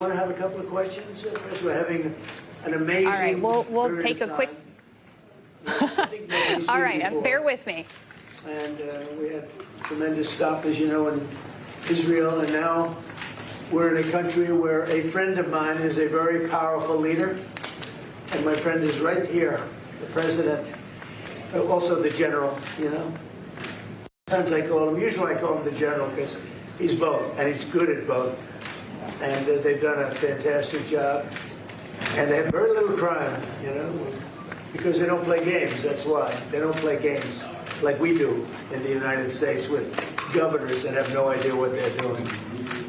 Want to have a couple of questions? First, we're having an amazing. All right, we'll take a quick. All right, bear with me. And we had tremendous stop, as you know, in Israel, and now we're in a country where a friend of mine is a very powerful leader, and my friend is right here, the president, also the general. You know, sometimes I call him. Usually, I call him the general because he's both, and he's good at both. And they've done a fantastic job. And they have very little crime, you know, because they don't play games. That's why. They don't play games like we do in the United States with governors that have no idea what they're doing.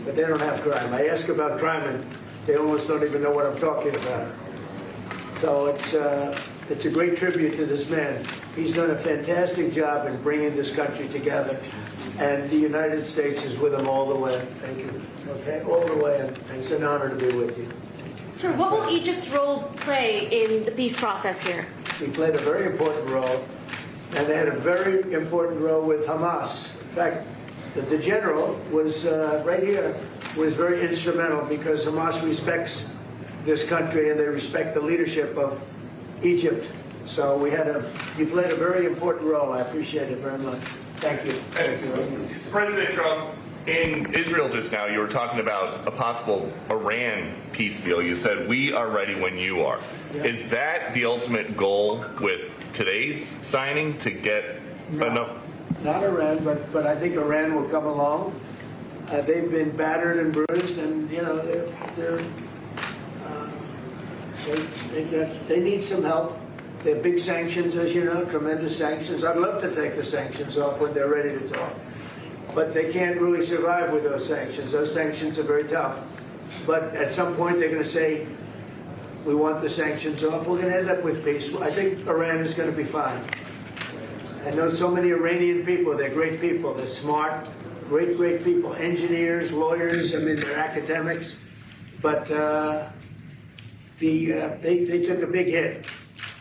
But they don't have crime. I ask about crime, and they almost don't even know what I'm talking about. So it's a great tribute to this man. He's done a fantastic job in bringing this country together. And the United States is with him all the way. Thank you. Okay, all the way. And it's an honor to be with you. Sir, what will Egypt's role play in the peace process here? He played a very important role, and they had a very important role with Hamas. In fact, the general was right here, was very instrumental because Hamas respects this country and they respect the leadership of Egypt. So he played a very important role. I appreciate it very much. Thank you. Thank you. President Trump, in Israel just now, you were talking about a possible Iran peace deal. You said, we are ready when you are. Yeah. Is that the ultimate goal with today's signing to get enough? Not Iran, but I think Iran will come along. They've been battered and bruised, and, you know, they need some help. They have big sanctions, as you know, tremendous sanctions. I'd love to take the sanctions off when they're ready to talk. But they can't really survive with those sanctions. Those sanctions are very tough. But at some point, they're going to say, we want the sanctions off. We're going to end up with peace. I think Iran is going to be fine. I know so many Iranian people. They're great people. They're smart, great people. Engineers, lawyers, I mean, they're academics. But they took a big hit.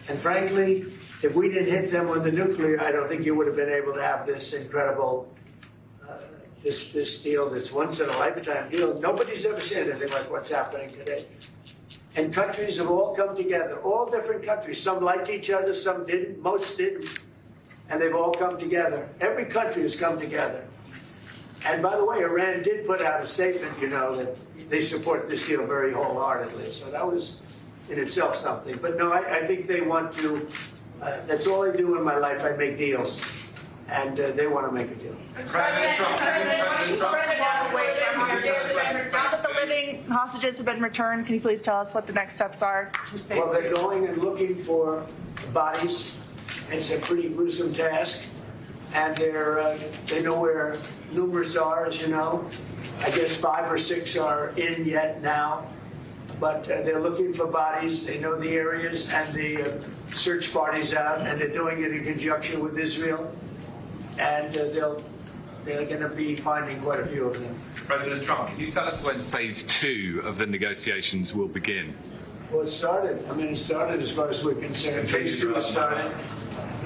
And frankly, if we didn't hit them on the nuclear, I don't think you would have been able to have this incredible, this deal, this once-in-a-lifetime deal. Nobody's ever seen anything like what's happening today. And countries have all come together, all different countries. Some liked each other, some didn't, most didn't. And they've all come together. Every country has come together. And by the way, Iran did put out a statement, you know, that they support this deal very wholeheartedly. So that was in itself something. But no, I think they want to, that's all I do in my life. I make deals. And they want to make a deal. President Trump. Now that the living hostages have been returned, can you please tell us what the next steps are? Well, they're going and looking for bodies. It's a pretty gruesome task. And they know where numerous are, as you know. I guess 5 or 6 are in yet now. But they're looking for bodies. They know the areas and the search parties out, and they're doing it in conjunction with Israel. And they're going to be finding quite a few of them. President Trump, can you tell us when phase 2 of the negotiations will begin? Well, it started. I mean, it started as far as we're concerned. Phase 2 has started.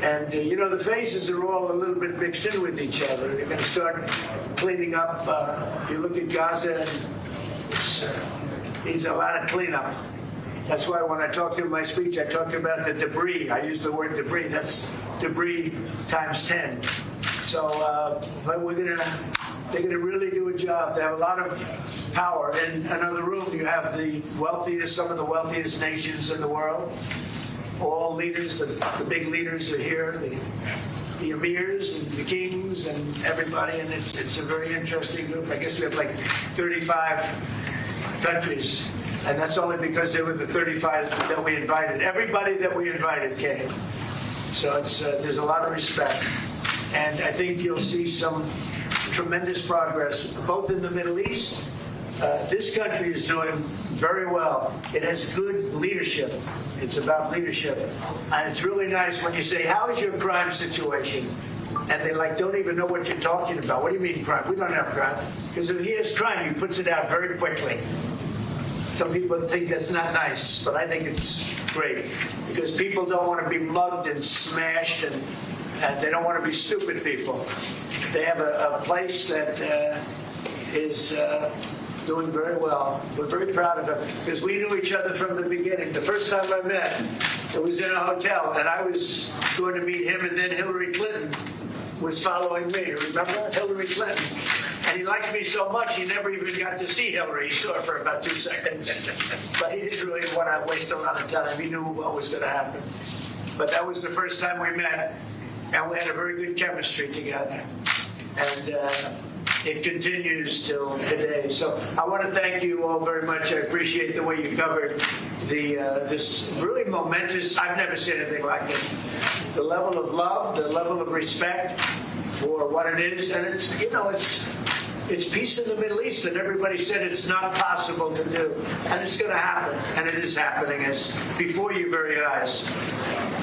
And, you know, the phases are all a little bit mixed in with each other. They're going to start cleaning up. If you look at Gaza, it needs a lot of cleanup. That's why when I talked in my speech, I talked about the debris. I used the word debris. That's debris times 10. So but they're going to really do a job. They have a lot of power. In another room, you have the wealthiest, some of the wealthiest nations in the world. All leaders, the big leaders are here, the emirs and the kings and everybody, and it's a very interesting group. I guess we have like 35 countries, and that's only because they were the 35 that we invited. Everybody that we invited came. So there's a lot of respect. And I think you'll see some tremendous progress, both in the Middle East. This country is doing very well. It has good leadership. It's about leadership. And it's really nice when you say, how is your crime situation? And they don't even know what you're talking about. What do you mean crime? We don't have crime. Because if he has crime, he puts it out very quickly. Some people think that's not nice, but I think it's great. Because people don't want to be mugged and smashed, and they don't want to be stupid people. They have a place that is doing very well. We're very proud of him because we knew each other from the beginning. The first time I met, it was in a hotel, and I was going to meet him, and then Hillary Clinton was following me. Remember Hillary Clinton? And he liked me so much, he never even got to see Hillary. He saw her for about 2 seconds. But he didn't really want to waste a lot of time. He knew what was going to happen. But that was the first time we met, and we had a very good chemistry together. And it continues till today. So I want to thank you all very much. I appreciate the way you covered this really momentous, I've never seen anything like it. The level of love, the level of respect for what it is. And it's, you know, it's peace in the Middle East, and everybody said it's not possible to do. And it's going to happen, and it is happening. It's before your very eyes.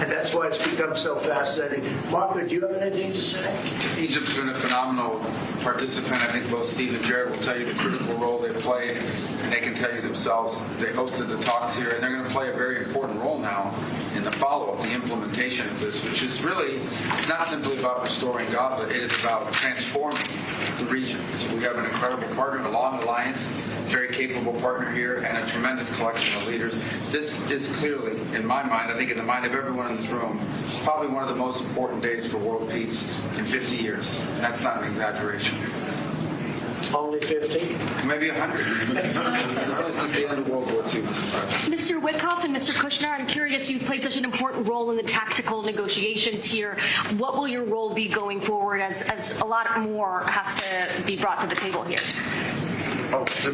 And that's why it's become so fascinating. Marco, do you have anything to say? Egypt's been a phenomenal participant. I think both Steve and Jared will tell you the critical role they played, and they can tell you themselves. They hosted the talks here, and they're going to play a very important role now in the follow-up, the implementation of this, which is really, it's not simply about restoring Gaza, it is about transforming the region. So we have an incredible partner, a long alliance, very capable partner here, and a tremendous collection of leaders. This is clearly, in my mind, I think in the mind of everyone in this room, probably one of the most important days for world peace in 50 years. That's not an exaggeration. Only 50? Maybe 100. Certainly since the end of World War II. Mr. Witkoff and Mr. Kushner, I'm curious, you've played such an important role in the tactical negotiations here. What will your role be going forward as a lot more has to be brought to the table here? Oh, the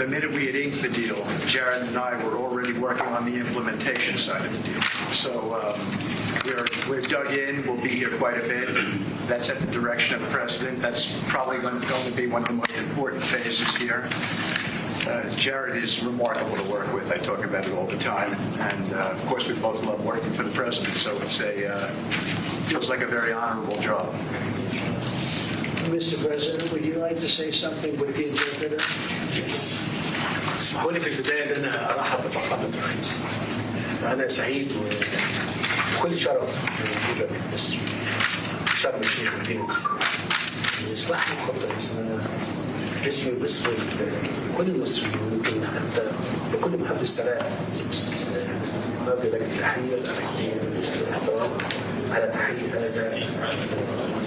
minute we had inked the deal, Jared and I were already working on the implementation side of the deal. So we're dug in. We'll be here quite a bit. That's at the direction of the president. That's probably going to be one of the most important phases here. Jared is remarkable to work with. I talk about it all the time. And, of course, we both love working for the president. So it's feels like a very honorable job. Mr. President, would you like to say something with the interpreter? Yes. اسمحوا لي في البداية أن أنا أرحب بفخامة الرئيس. أنا سعيد وكل شرف موجودة في شرم الشيخ مدينة السلام. اسمح لي فخامة الرئيس أن أنا اسمي وباسم كل المصريين ويمكن حتى لكل محب السلام نوجه لك التحية الأمريكية والاحترام على تحقيق هذا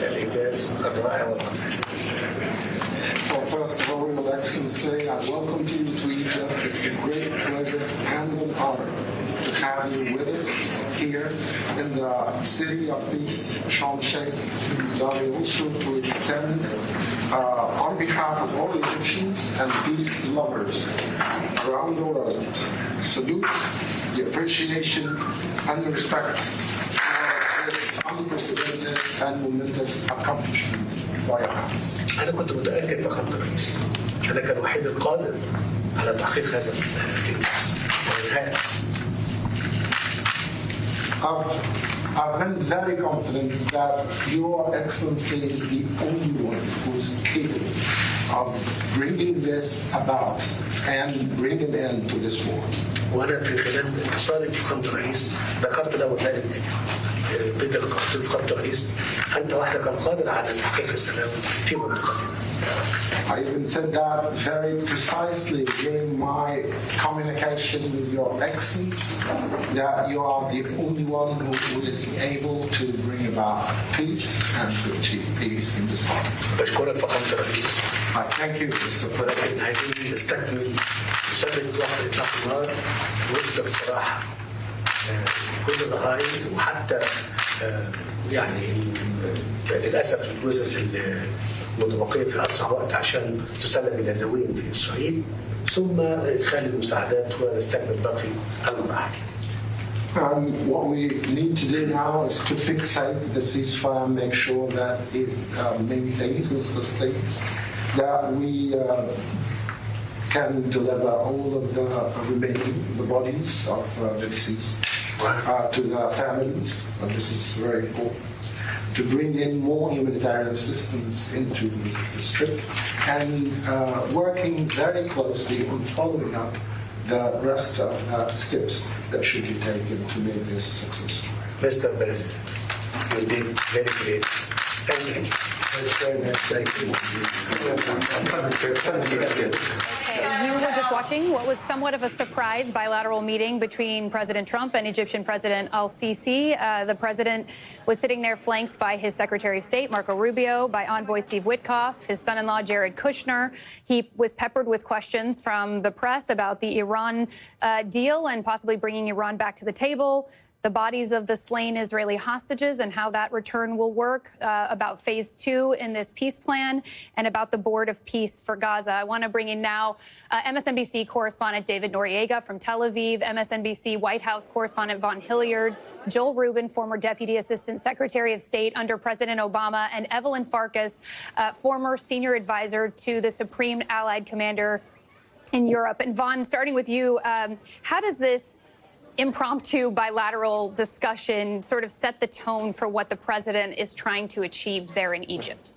الإنجاز الرائع والعظيم. Well, first of all, Your Excellency, I welcome you to Egypt. It's a great pleasure and an honor to have you with us here in the city of peace, Sharm el-Sheikh. And also to extend, on behalf of all Egyptians and peace lovers around the world, salute, the appreciation, and the respect for this unprecedented and momentous accomplishment by your hands. أنا كنت متأكد فخامة الرئيس أنا كان الوحيد القادر على تحقيق هذا الإنجاز وإنهائه. I've been very confident that Your Excellency is the only one who is capable of bringing this about and bringing an end to this war. وأنا في خلال اتصالي بفخامة الرئيس ذكرت له ذلك بدأ قلت لفخامة الرئيس أنت وحدك القادر على تحقيق السلام في منطقتنا. I even said that very precisely during my communication with Your Excellency, that you are the only one who is able to bring about peace and to achieve peace in this part. بشكرك فخامة الرئيس. I thank you, Mr. President. ولكن عايزين نستكمل مسابقة إطلاق النار وده بصراحة كل نهاري وحتى يعني للأسف الجثث المتبقية في أسرع وقت عشان تسلم الغزاويين في إسرائيل ثم إدخال المساعدات ونستكمل باقي المراحل. What we need to do now is to fixate the ceasefire, make sure that it maintains and sustains, that we can deliver all of the remaining bodies of the deceased to their families. And this is very important. To bring in more humanitarian assistance into the strip and working very closely on following up the rest of the steps that should be taken to make this successful. Mr. President, you did very great. Thank you. That's very nice. Thank you. You were just watching what was somewhat of a surprise bilateral meeting between President Trump and Egyptian President al-Sisi. The president was sitting there flanked by his Secretary of State, Marco Rubio, by envoy Steve Witkoff, his son-in-law, Jared Kushner. He was peppered with questions from the press about the Iran deal and possibly bringing Iran back to the table, the bodies of the slain Israeli hostages and how that return will work, about phase 2 in this peace plan, and about the Board of Peace for Gaza. I want to bring in now MSNBC correspondent David Noriega from Tel Aviv, MSNBC White House correspondent Von Hilliard, Joel Rubin, former Deputy Assistant Secretary of State under President Obama, and Evelyn Farkas, former senior advisor to the Supreme Allied Commander in Europe. And Von, starting with you, how does this impromptu bilateral discussion sort of set the tone for what the president is trying to achieve there in Egypt?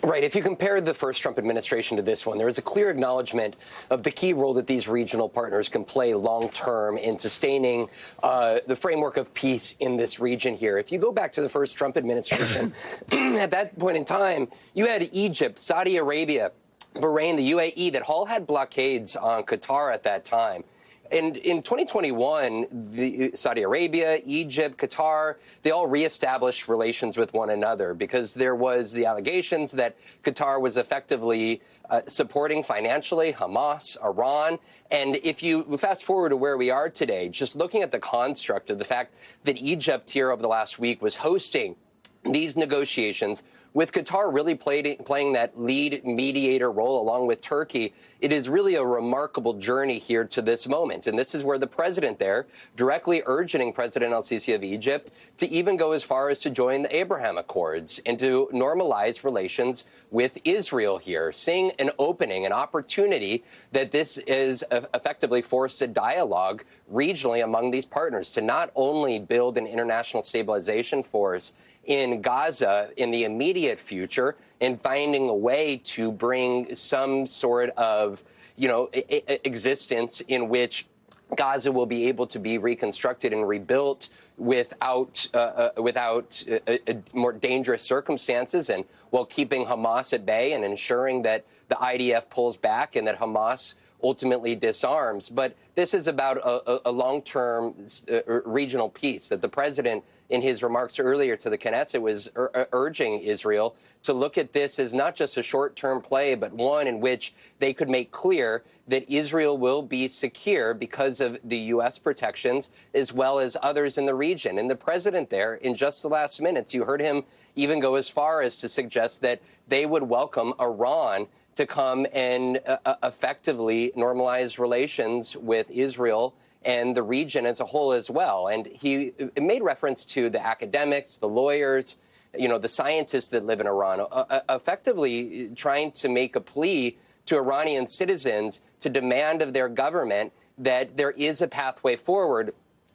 Right. If you compare the first Trump administration to this one, there is a clear acknowledgement of the key role that these regional partners can play long term in sustaining the framework of peace in this region here. If you go back to the first Trump administration, at that point in time, you had Egypt, Saudi Arabia, Bahrain, the UAE that all had blockades on Qatar at that time. And in 2021, Saudi Arabia, Egypt, Qatar, they all reestablished relations with one another because there was the allegations that Qatar was effectively supporting financially Hamas, Iran. And if you fast forward to where we are today, just looking at the construct of the fact that Egypt here over the last week was hosting these negotiations, with Qatar really playing that lead mediator role along with Turkey, it is really a remarkable journey here to this moment. And this is where the president there directly urging President al-Sisi of Egypt to even go as far as to join the Abraham Accords and to normalize relations with Israel here, seeing an opening, an opportunity that this is effectively forced a dialogue regionally among these partners to not only build an international stabilization force in Gaza in the immediate future and finding a way to bring some sort of, existence in which Gaza will be able to be reconstructed and rebuilt without more dangerous circumstances, and while keeping Hamas at bay and ensuring that the IDF pulls back and that Hamas ultimately disarms. But this is about a long-term regional peace that the president, in his remarks earlier to the Knesset, was urging Israel to look at this as not just a short-term play, but one in which they could make clear that Israel will be secure because of the U.S. protections as well as others in the region. And the president there, in just the last minutes, you heard him even go as far as to suggest that they would welcome Iran to come and effectively normalize relations with Israel and the region as a whole as well. And he made reference to the academics, the lawyers, the scientists that live in Iran, effectively trying to make a plea to Iranian citizens to demand of their government that there is a pathway forward,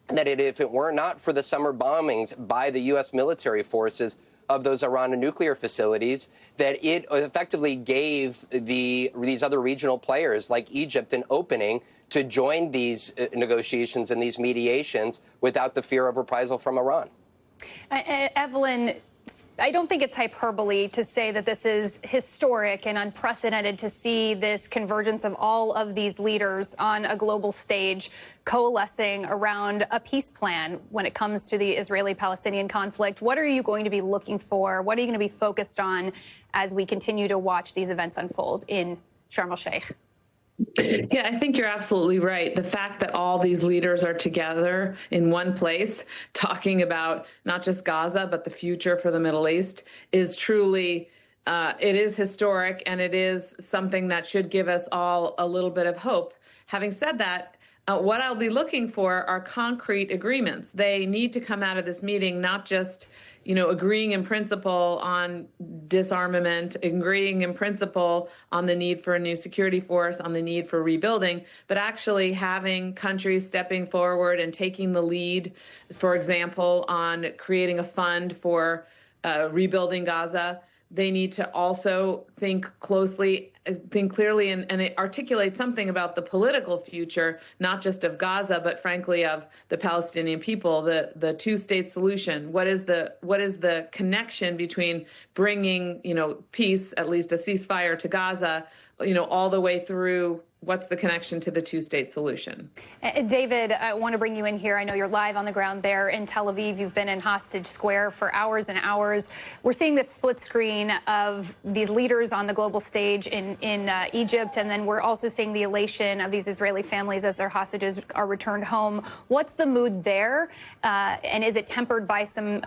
that if it were not for the summer bombings by the U.S. military forces of those Iran nuclear facilities, that it effectively gave these other regional players like Egypt an opening to join these negotiations and these mediations without the fear of reprisal from Iran. Evelyn, I don't think it's hyperbole to say that this is historic and unprecedented to see this convergence of all of these leaders on a global stage coalescing around a peace plan when it comes to the Israeli-Palestinian conflict. What are you going to be looking for? What are you going to be focused on as we continue to watch these events unfold in Sharm el-Sheikh? Yeah, I think you're absolutely right. The fact that all these leaders are together in one place talking about not just Gaza, but the future for the Middle East is truly, it is historic, and it is something that should give us all a little bit of hope. Having said that, what I'll be looking for are concrete agreements. They need to come out of this meeting not just agreeing in principle on disarmament, agreeing in principle on the need for a new security force, on the need for rebuilding, but actually having countries stepping forward and taking the lead, for example, on creating a fund for rebuilding Gaza. They need to also think closely think clearly and it articulates something about the political future, not just of Gaza, but frankly of the Palestinian people, the two-state solution. What is the connection between bringing, peace, at least a ceasefire to Gaza, all the way through? What's the connection to the two-state solution? David, I want to bring you in here. I know you're live on the ground there in Tel Aviv. You've been in Hostage Square for hours and hours. We're seeing this split screen of these leaders on the global stage in Egypt, and then we're also seeing the elation of these Israeli families as their hostages are returned home. What's the mood there? And is it tempered by some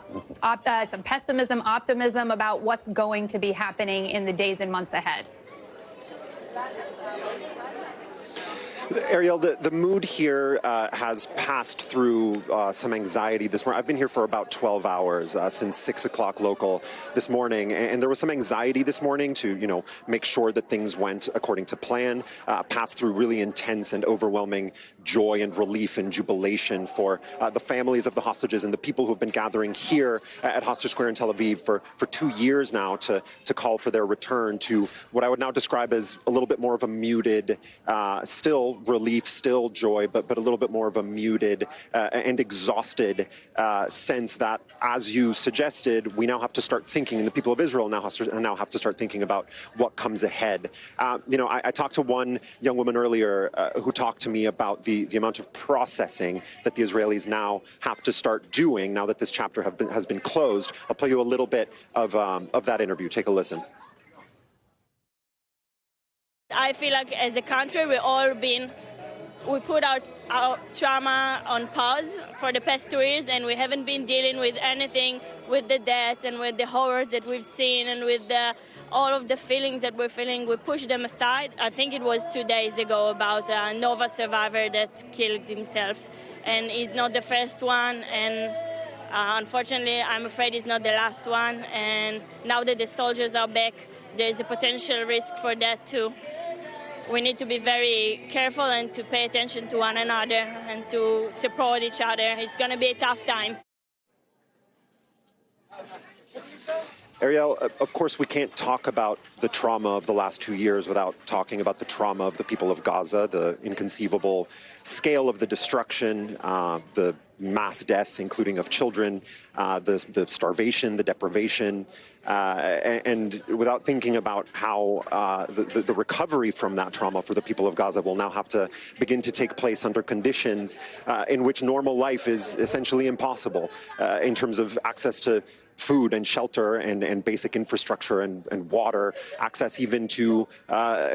pessimism, optimism about what's going to be happening in the days and months ahead? Erielle, the mood here has passed through some anxiety this morning. I've been here for about 12 hours, since 6 o'clock local this morning, and there was some anxiety this morning to, make sure that things went according to plan, passed through really intense and overwhelming joy and relief and jubilation for the families of the hostages and the people who've been gathering here at Hostage Square in Tel Aviv for 2 years now to call for their return to what I would now describe as a little bit more of a muted, still relief, still joy, but a little bit more of a muted and exhausted sense that, as you suggested, we now have to start thinking, and the people of Israel now have to start thinking about what comes ahead. I talked to one young woman earlier who talked to me about the amount of processing that the Israelis now have to start doing now that this chapter has been closed. I'll play you a little bit of that interview. Take a listen. I feel like as a country we put our trauma on pause for the past 2 years, and we haven't been dealing with anything, with the deaths and with the horrors that we've seen and with all of the feelings that we're feeling. We pushed them aside. I think it was 2 days ago about a Nova survivor that killed himself, and he's not the first one, and unfortunately I'm afraid he's not the last one. And now that the soldiers are back, there's a potential risk for that too. We need to be very careful and to pay attention to one another and to support each other. It's going to be a tough time. Erielle, of course, we can't talk about the trauma of the last 2 years without talking about the trauma of the people of Gaza, the inconceivable scale of the destruction, the mass death, including of children, the starvation, the deprivation, and without thinking about how the recovery from that trauma for the people of Gaza will now have to begin to take place under conditions in which normal life is essentially impossible in terms of access to food and shelter and basic infrastructure and water, access even to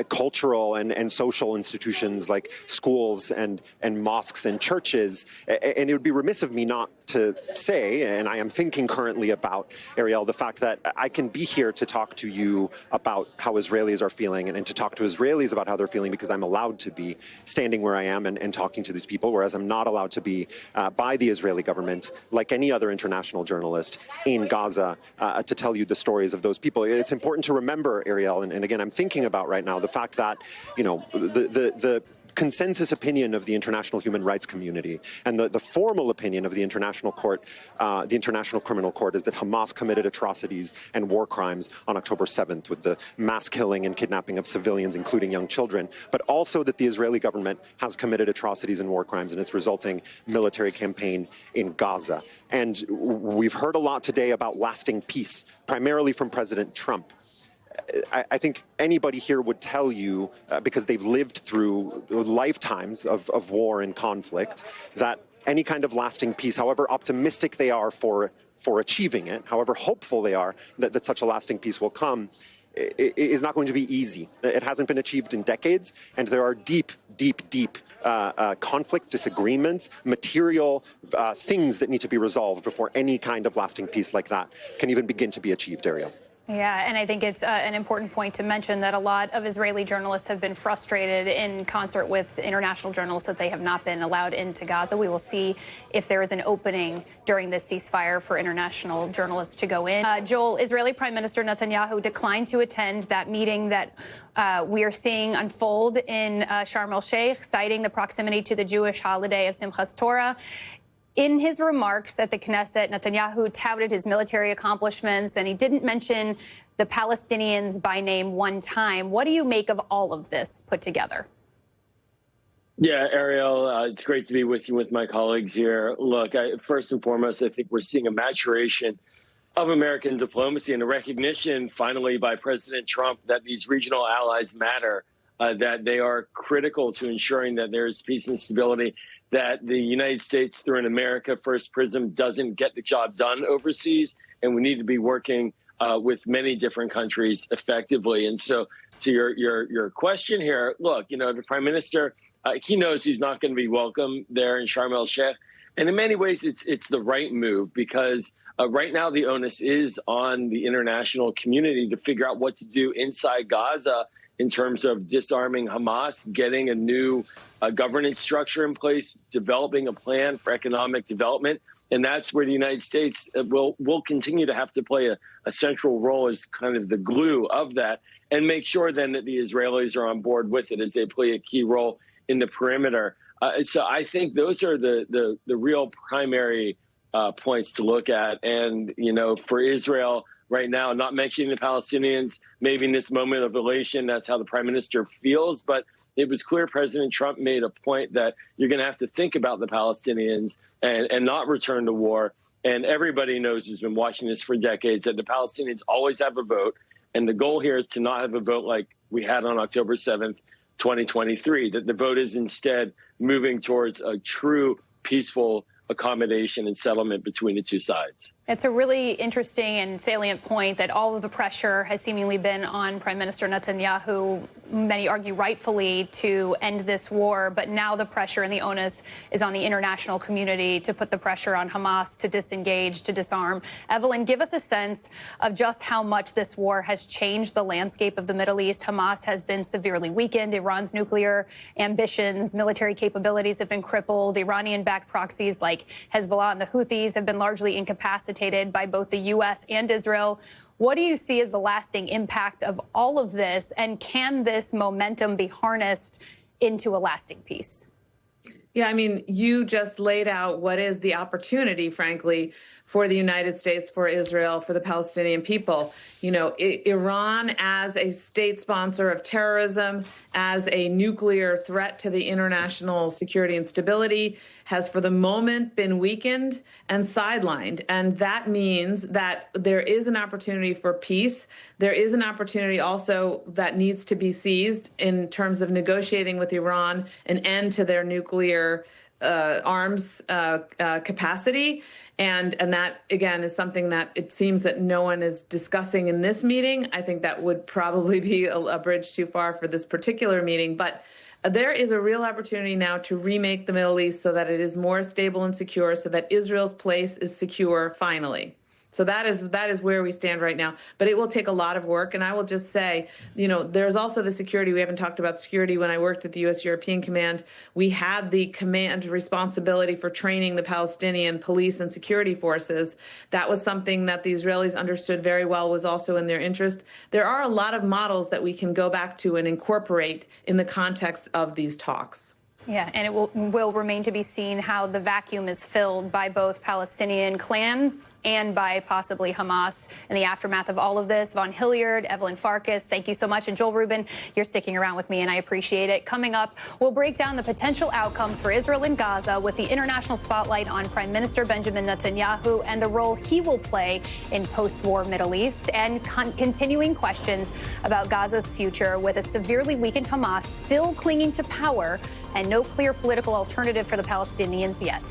cultural and social institutions like schools and mosques and churches. And it would be remiss of me not to say, and I am thinking currently about, Erielle, the fact that I can be here to talk to you about how Israelis are feeling and to talk to Israelis about how they're feeling because I'm allowed to be standing where I am and talking to these people, whereas I'm not allowed to be by the Israeli government, like any other international journalist, in Gaza to tell you the stories of those people. It's important to remember, Erielle, and again, I'm thinking about right now the fact that, the consensus opinion of the international human rights community and the formal opinion of the International Court, the International Criminal Court, is that Hamas committed atrocities and war crimes on October 7th with the mass killing and kidnapping of civilians, including young children, but also that the Israeli government has committed atrocities and war crimes in its resulting military campaign in Gaza. And we've heard a lot today about lasting peace, primarily from President Trump. I think anybody here would tell you, because they've lived through lifetimes of war and conflict, that any kind of lasting peace, however optimistic they are for achieving it, however hopeful they are that such a lasting peace will come, is not going to be easy. It hasn't been achieved in decades, and there are deep conflicts, disagreements, material things that need to be resolved before any kind of lasting peace like that can even begin to be achieved, Erielle. Yeah, and I think it's an important point to mention that a lot of Israeli journalists have been frustrated in concert with international journalists that they have not been allowed into Gaza. We will see if there is an opening during this ceasefire for international journalists to go in. Joel, Israeli Prime Minister Netanyahu declined to attend that meeting that we are seeing unfold in Sharm el-Sheikh, citing the proximity to the Jewish holiday of Simchas Torah. In his remarks at the Knesset, Netanyahu touted his military accomplishments, and he didn't mention the Palestinians by name one time. What do you make of all of this put together? Yeah, Erielle, it's great to be with you, with my colleagues here. Look, first and foremost, I think we're seeing a maturation of American diplomacy and a recognition finally by President Trump that these regional allies matter, that they are critical to ensuring that there is peace and stability, that the United States through an America First prism doesn't get the job done overseas, and we need to be working with many different countries effectively. And so to your question here, look, the Prime Minister, he knows he's not going to be welcome there in Sharm el-Sheikh. And in many ways, it's the right move because right now the onus is on the international community to figure out what to do inside Gaza in terms of disarming Hamas, getting a new governance structure in place, developing a plan for economic development. And that's where the United States will continue to have to play a central role as kind of the glue of that, and make sure then that the Israelis are on board with it as they play a key role in the perimeter. So I think those are the real primary points to look at. And, for Israel right now, not mentioning the Palestinians, maybe in this moment of elation, that's how the prime minister feels. But it was clear President Trump made a point that you're going to have to think about the Palestinians and not return to war. And everybody knows, who's been watching this for decades, that the Palestinians always have a vote. And the goal here is to not have a vote like we had on October 7th, 2023, that the vote is instead moving towards a true peaceful accommodation and settlement between the two sides. It's a really interesting and salient point that all of the pressure has seemingly been on Prime Minister Netanyahu, many argue rightfully, to end this war. But now the pressure and the onus is on the international community to put the pressure on Hamas to disengage, to disarm. Evelyn, give us a sense of just how much this war has changed the landscape of the Middle East. Hamas has been severely weakened. Iran's nuclear ambitions, military capabilities have been crippled. Iranian-backed proxies like Hezbollah and the Houthis have been largely incapacitated by both the U.S. and Israel. What do you see as the lasting impact of all of this? And can this momentum be harnessed into a lasting peace? Yeah, I mean, you just laid out what is the opportunity, frankly, for the United States, for Israel, for the Palestinian people. Iran as a state sponsor of terrorism, as a nuclear threat to the international security and stability, has for the moment been weakened and sidelined. And that means that there is an opportunity for peace. There is an opportunity also that needs to be seized in terms of negotiating with Iran an end to their nuclear arms capacity. And that, again, is something that it seems that no one is discussing in this meeting. I think that would probably be a bridge too far for this particular meeting. But there is a real opportunity now to remake the Middle East so that it is more stable and secure, so that Israel's place is secure finally. So that is where we stand right now. But it will take a lot of work. And I will just say, there's also the security. We haven't talked about security. When I worked at the U.S. European Command, we had the command responsibility for training the Palestinian police and security forces. That was something that the Israelis understood very well, was also in their interest. There are a lot of models that we can go back to and incorporate in the context of these talks. Yeah, and it will remain to be seen how the vacuum is filled by both Palestinian clans and by possibly Hamas in the aftermath of all of this. Von Hilliard, Evelyn Farkas, thank you so much. And Joel Rubin, you're sticking around with me, and I appreciate it. Coming up, we'll break down the potential outcomes for Israel and Gaza with the international spotlight on Prime Minister Benjamin Netanyahu and the role he will play in post-war Middle East, and continuing questions about Gaza's future with a severely weakened Hamas still clinging to power and no clear political alternative for the Palestinians yet.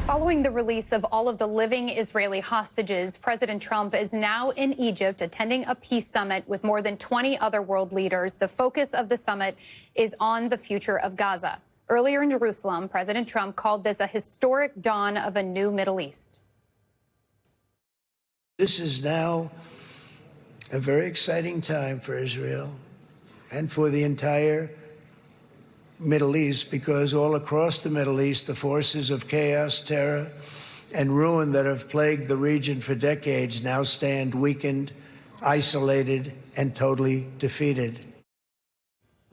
Following the release of all of the living Israeli hostages, President Trump is now in Egypt attending a peace summit with more than 20 other world leaders. The focus of the summit is on the future of Gaza. Earlier in Jerusalem, President Trump called this a historic dawn of a new Middle East. This is now a very exciting time for Israel and for the entire Middle East, because all across the Middle East, the forces of chaos, terror, and ruin that have plagued the region for decades now stand weakened, isolated, and totally defeated.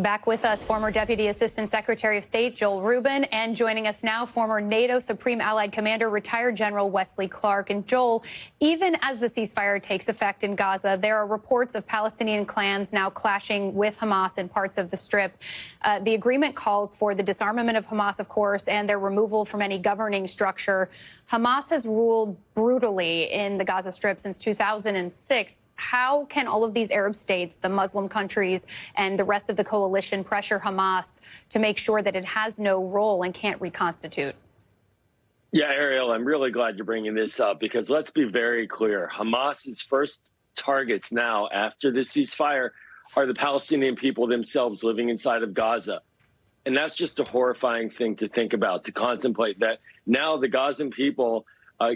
Back with us, former Deputy Assistant Secretary of State Joel Rubin, and joining us now, former NATO Supreme Allied Commander, retired General Wesley Clark. And Joel, even as the ceasefire takes effect in Gaza, there are reports of Palestinian clans now clashing with Hamas in parts of the Strip. The agreement calls for the disarmament of Hamas, of course, and their removal from any governing structure. Hamas has ruled brutally in the Gaza Strip since 2006. How can all of these Arab states, the Muslim countries, and the rest of the coalition pressure Hamas to make sure that it has no role and can't reconstitute? Yeah, Erielle, I'm really glad you're bringing this up because let's be very clear. Hamas's first targets now after the ceasefire are the Palestinian people themselves living inside of Gaza. And that's just a horrifying thing to think about, to contemplate that now the Gazan people,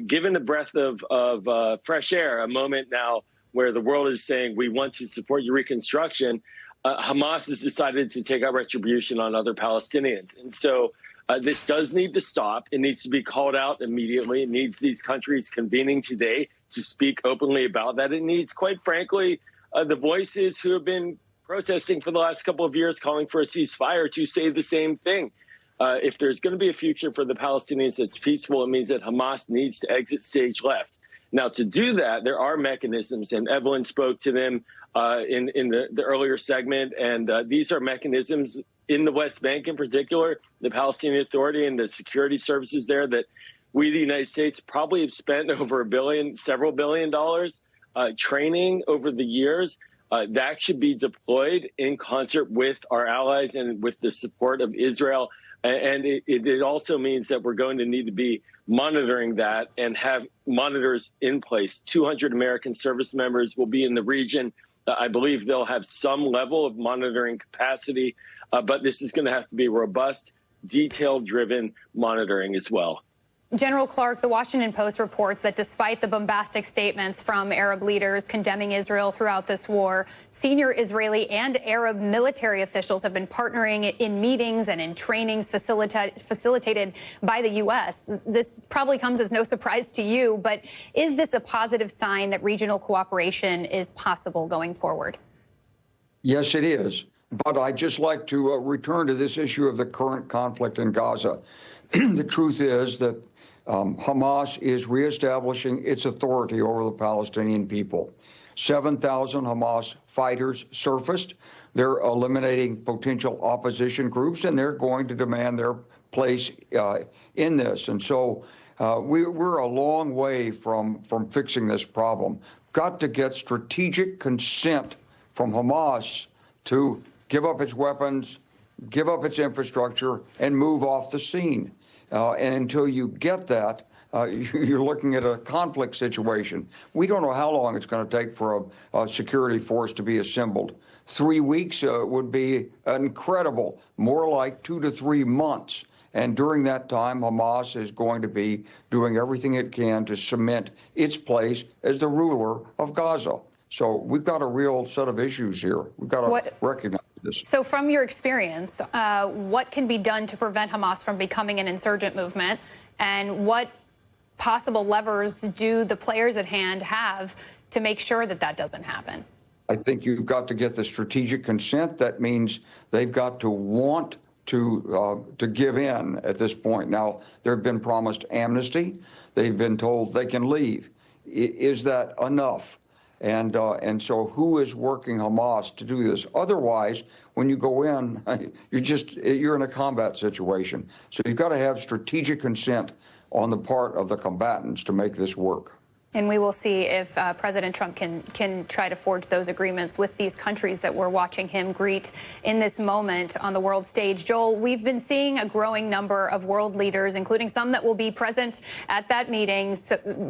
given the breath of fresh air, a moment now where the world is saying we want to support your reconstruction, Hamas has decided to take out retribution on other Palestinians. And so this does need to stop. It needs to be called out immediately. It needs these countries convening today to speak openly about that. It needs, quite frankly, the voices who have been protesting for the last couple of years, calling for a ceasefire, to say the same thing. If there's going to be a future for the Palestinians that's peaceful, it means that Hamas needs to exit stage left. Now, to do that, there are mechanisms, and Evelyn spoke to them in the earlier segment, and these are mechanisms in the West Bank in particular, the Palestinian Authority and the security services there that we, the United States, probably have spent over several billion dollars training over the years. That should be deployed in concert with our allies and with the support of Israel. And it also means that we're going to need to be monitoring that and have monitors in place. 200 American service members will be in the region. I believe they'll have some level of monitoring capacity, but this is going to have to be robust, detail-driven monitoring as well. General Clark, the Washington Post reports that despite the bombastic statements from Arab leaders condemning Israel throughout this war, senior Israeli and Arab military officials have been partnering in meetings and in trainings facilitated by the U.S. This probably comes as no surprise to you, but is this a positive sign that regional cooperation is possible going forward? Yes, it is. But I'd just like to return to this issue of the current conflict in Gaza. The truth is that Hamas is reestablishing its authority over the Palestinian people. 7,000 Hamas fighters surfaced. They're eliminating potential opposition groups, and they're going to demand their place in this. And so we're a long way from fixing this problem. Got to get strategic consent from Hamas to give up its weapons, give up its infrastructure, and move off the scene. And until you get that, you're looking at a conflict situation. We don't know how long it's going to take for a security force to be assembled. 3 weeks would be incredible, more like 2 to 3 months. And during that time, Hamas is going to be doing everything it can to cement its place as the ruler of Gaza. So we've got a real set of issues here. We've got to recognize this. So from your experience, what can be done to prevent Hamas from becoming an insurgent movement? And what possible levers do the players at hand have to make sure that that doesn't happen? I think you've got to get the strategic consent. That means they've got to want to give in at this point. Now, they've been promised amnesty. They've been told they can leave. Is that enough? And so who is working Hamas to do this? Otherwise, when you go in, you're in a combat situation. So you've got to have strategic consent on the part of the combatants to make this work. And we will see if President Trump can try to forge those agreements with these countries that we're watching him greet in this moment on the world stage. Joel, we've been seeing a growing number of world leaders, including some that will be present at that meeting,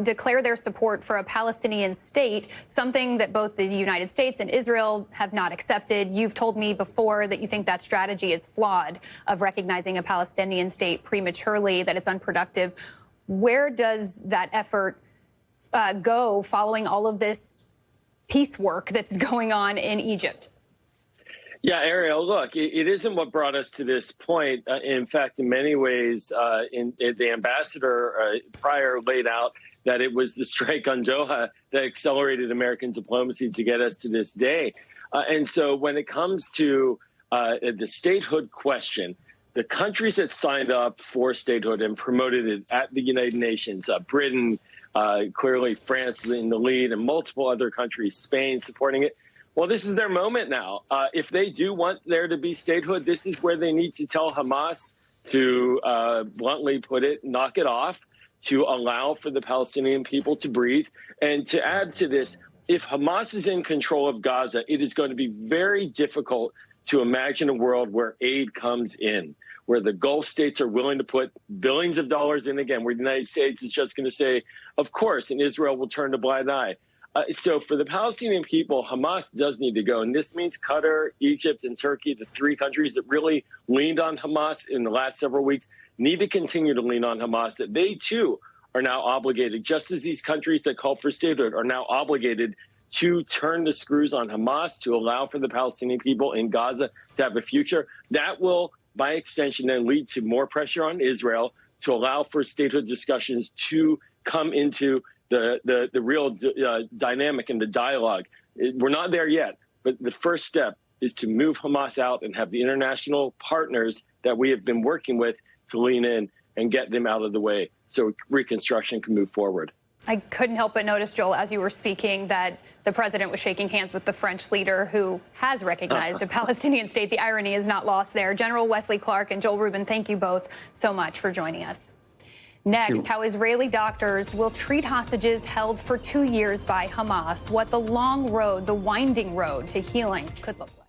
declare their support for a Palestinian state, something that both the United States and Israel have not accepted. You've told me before that you think that strategy is flawed, of recognizing a Palestinian state prematurely, that it's unproductive. Where does that effort go following all of this peace work that's going on in Egypt? Yeah, Erielle, look, it isn't what brought us to this point. In fact, in many ways, the ambassador prior laid out that it was the strike on Doha that accelerated American diplomacy to get us to this day. And so when it comes to the statehood question, the countries that signed up for statehood and promoted it at the United Nations, Britain, clearly France in the lead, and multiple other countries, Spain supporting it. Well, this is their moment now. If they do want there to be statehood, this is where they need to tell Hamas to, bluntly put it, knock it off, to allow for the Palestinian people to breathe. And to add to this, if Hamas is in control of Gaza, it is going to be very difficult to imagine a world where aid comes in, where the Gulf states are willing to put billions of dollars in again, where the United States is just going to say, of course, and Israel will turn a blind eye. So for the Palestinian people, Hamas does need to go. And this means Qatar, Egypt, and Turkey, the three countries that really leaned on Hamas in the last several weeks, need to continue to lean on Hamas, that they too are now obligated, just as these countries that call for statehood are now obligated to turn the screws on Hamas to allow for the Palestinian people in Gaza to have a future. That will, by extension, then lead to more pressure on Israel to allow for statehood discussions to come into the real dynamic and the dialogue. We're not there yet, but the first step is to move Hamas out and have the international partners that we have been working with to lean in and get them out of the way so reconstruction can move forward. I couldn't help but notice, Joel, as you were speaking, that the president was shaking hands with the French leader who has recognized a Palestinian state. The irony is not lost there. General Wesley Clark and Joel Rubin, thank you both so much for joining us. Next, how Israeli doctors will treat hostages held for 2 years by Hamas, what the long road, the winding road to healing could look like.